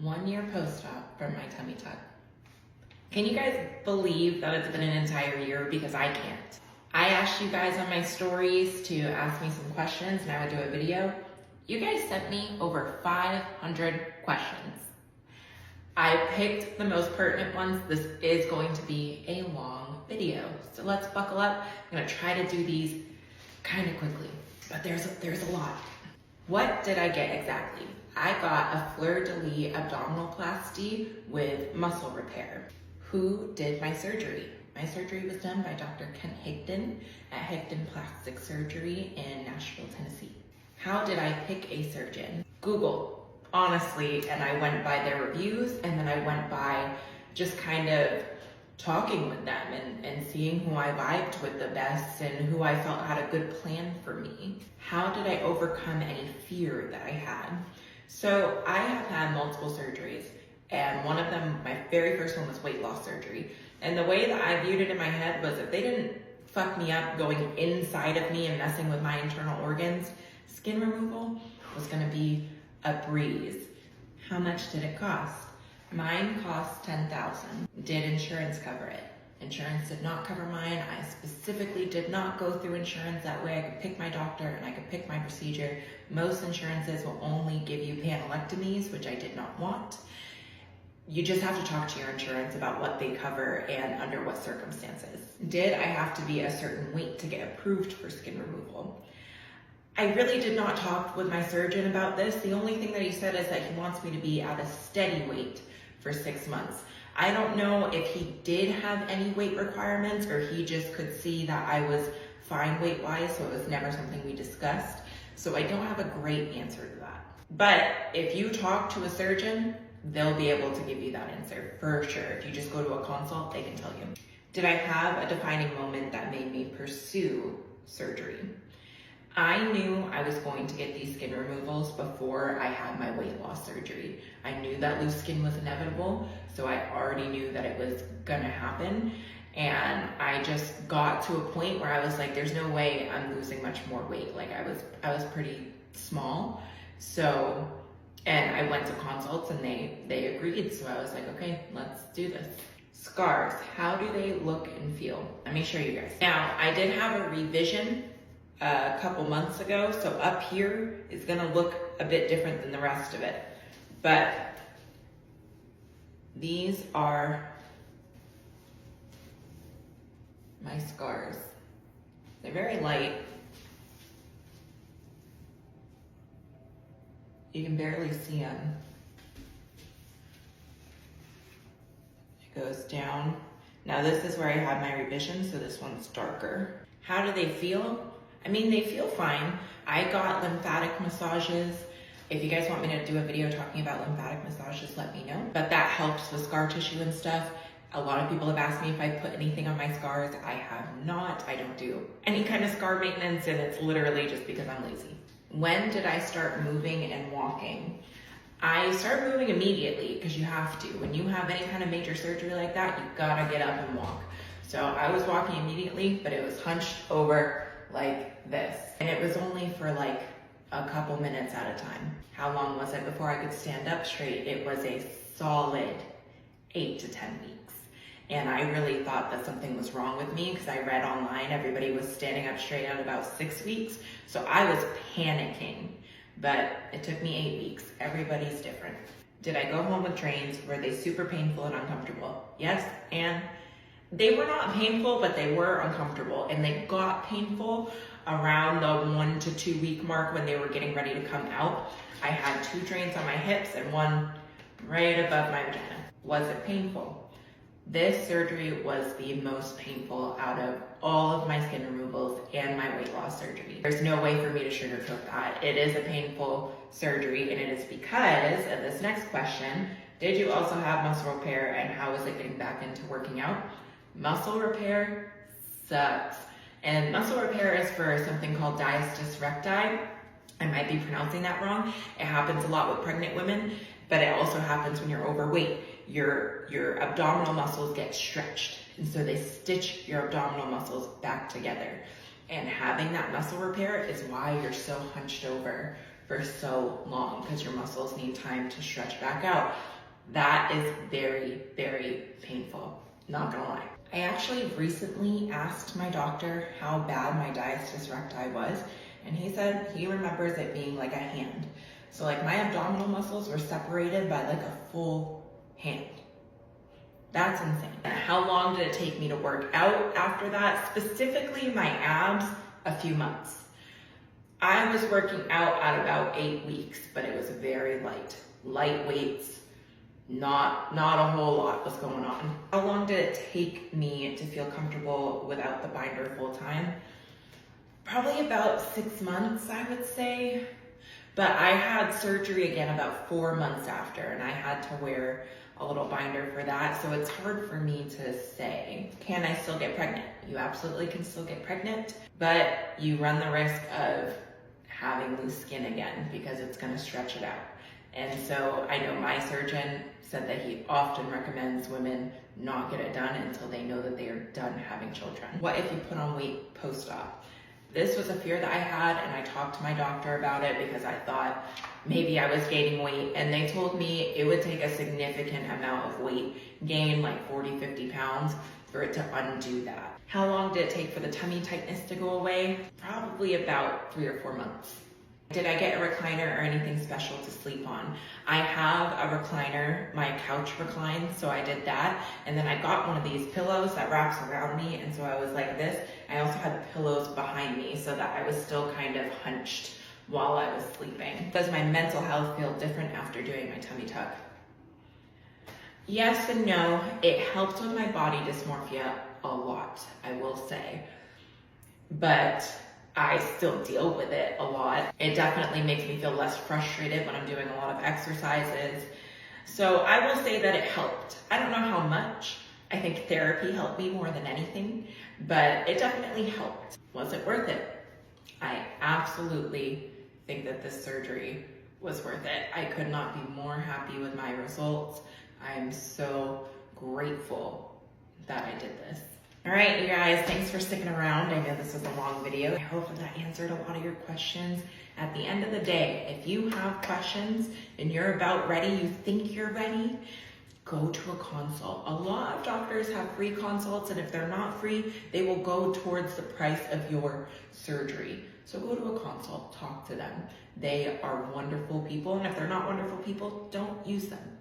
1 year post-op from my tummy tuck. Can you guys believe that it's been an entire year? Because I can't. I asked you guys on my stories to ask me some questions and I would do a video. You guys sent me over 500 questions. I picked the most pertinent ones. This is going to be a long video, so let's buckle up. I'm gonna try to do these kind of quickly, but there's a lot. What did I get exactly? I got a fleur-de-lis abdominoplasty with muscle repair. Who did my surgery? My surgery was done by Dr. Kent Higdon at Higdon Plastic Surgery in Nashville, Tennessee. How did I pick a surgeon? Google, honestly, and I went by their reviews, and then I went by just kind of talking with them and seeing who I liked with the best and who I felt had a good plan for me. How did I overcome any fear that I had? So I have had multiple surgeries, and one of them, my very first one, was weight loss surgery. And the way that I viewed it in my head was if they didn't fuck me up going inside of me and messing with my internal organs, skin removal was gonna be a breeze. How much did it cost? Mine cost $10,000. Did insurance cover it? Insurance did not cover mine. I specifically did not go through insurance. That way I could pick my doctor and I could pick my procedure. Most insurances will only give you panelectomies, which I did not want. You just have to talk to your insurance about what they cover and under what circumstances. Did I have to be a certain weight to get approved for skin removal? I really did not talk with my surgeon about this. The only thing that he said is that he wants me to be at a steady weight for 6 months. I don't know if he did have any weight requirements or he just could see that I was fine weight-wise, so it was never something we discussed. So I don't have a great answer to that. But if you talk to a surgeon, they'll be able to give you that answer for sure. If you just go to a consult, they can tell you. Did I have a defining moment that made me pursue surgery? I knew I was going to get these skin removals before I had my weight loss surgery. I knew that loose skin was inevitable, so I already knew that it was gonna happen. And I just got to a point where I was like, there's no way I'm losing much more weight. Like I was pretty small. So, and I went to consults and they agreed. So I was like, okay, let's do this. Scars, how do they look and feel? Let me show you guys. Now, I did have a revision a couple months ago, so up here is gonna look a bit different than the rest of it. But these are my scars. They're very light. You can barely see them. It goes down. Now this is where I had my revision, so this one's darker. How do they feel? I mean, they feel fine. I got lymphatic massages. If you guys want me to do a video talking about lymphatic massages, let me know. But that helps with scar tissue and stuff. A lot of people have asked me if I put anything on my scars. I have not. I don't do any kind of scar maintenance, and it's literally just because I'm lazy. When did I start moving and walking? I started moving immediately because you have to. When you have any kind of major surgery like that, you gotta get up and walk. So I was walking immediately, but it was hunched over like this. And it was only for like a couple minutes at a time. How long was it before I could stand up straight? It was a solid 8 to 10 weeks. And I really thought that something was wrong with me because I read online everybody was standing up straight at about 6 weeks. So I was panicking, but it took me 8 weeks. Everybody's different. Did I go home with trains? Were they super painful and uncomfortable? Yes, and they were not painful, but they were uncomfortable, and they got painful around the 1 to 2 week mark when they were getting ready to come out. I had 2 drains on my hips and one right above my vagina. Was it painful? This surgery was the most painful out of all of my skin removals and my weight loss surgery. There's no way for me to sugarcoat that. It is a painful surgery, and it is because of this next question. Did you also have muscle repair, and how was it getting back into working out? Muscle repair sucks. And muscle repair is for something called diastasis recti. I might be pronouncing that wrong. It happens a lot with pregnant women, but it also happens when you're overweight. Your abdominal muscles get stretched, and so they stitch your abdominal muscles back together. And having that muscle repair is why you're so hunched over for so long because your muscles need time to stretch back out. That is very, very painful, not gonna lie. I actually recently asked my doctor how bad my diastasis recti was, and he said he remembers it being like a hand. So like my abdominal muscles were separated by like a full hand. That's insane. How long did it take me to work out after that? Specifically my abs, a few months. I was working out at about 8 weeks, but it was very light weights, not a whole lot was going on. How long did it take me to feel comfortable without the binder full time? Probably about 6 months, I would say. But I had surgery again about 4 months after, and I had to wear a little binder for that. So it's hard for me to say, can I still get pregnant? You absolutely can still get pregnant, but you run the risk of having loose skin again because it's gonna stretch it out. And so I know my surgeon said that he often recommends women not get it done until they know that they are done having children. What if you put on weight post-op? This was a fear that I had, and I talked to my doctor about it because I thought maybe I was gaining weight, and they told me it would take a significant amount of weight gain, like 40, 50 pounds, for it to undo that. How long did it take for the tummy tightness to go away? Probably about 3 or 4 months. Did I get a recliner or anything special to sleep on? I have a recliner, my couch reclines, so I did that. And then I got one of these pillows that wraps around me, and so I was like this. I also had pillows behind me so that I was still kind of hunched while I was sleeping. Does my mental health feel different after doing my tummy tuck? Yes and no. It helped with my body dysmorphia a lot, I will say. But I still deal with it a lot. It definitely makes me feel less frustrated when I'm doing a lot of exercises. So I will say that it helped. I don't know how much. I think therapy helped me more than anything, but it definitely helped. Was it worth it? I absolutely think that this surgery was worth it. I could not be more happy with my results. I'm so grateful that I did this. All right, you guys, thanks for sticking around. I know this was a long video. I hope that answered a lot of your questions. At the end of the day, if you have questions and you're about ready, you think you're ready, go to a consult. A lot of doctors have free consults, and if they're not free, they will go towards the price of your surgery. So go to a consult, talk to them. They are wonderful people, and if they're not wonderful people, don't use them.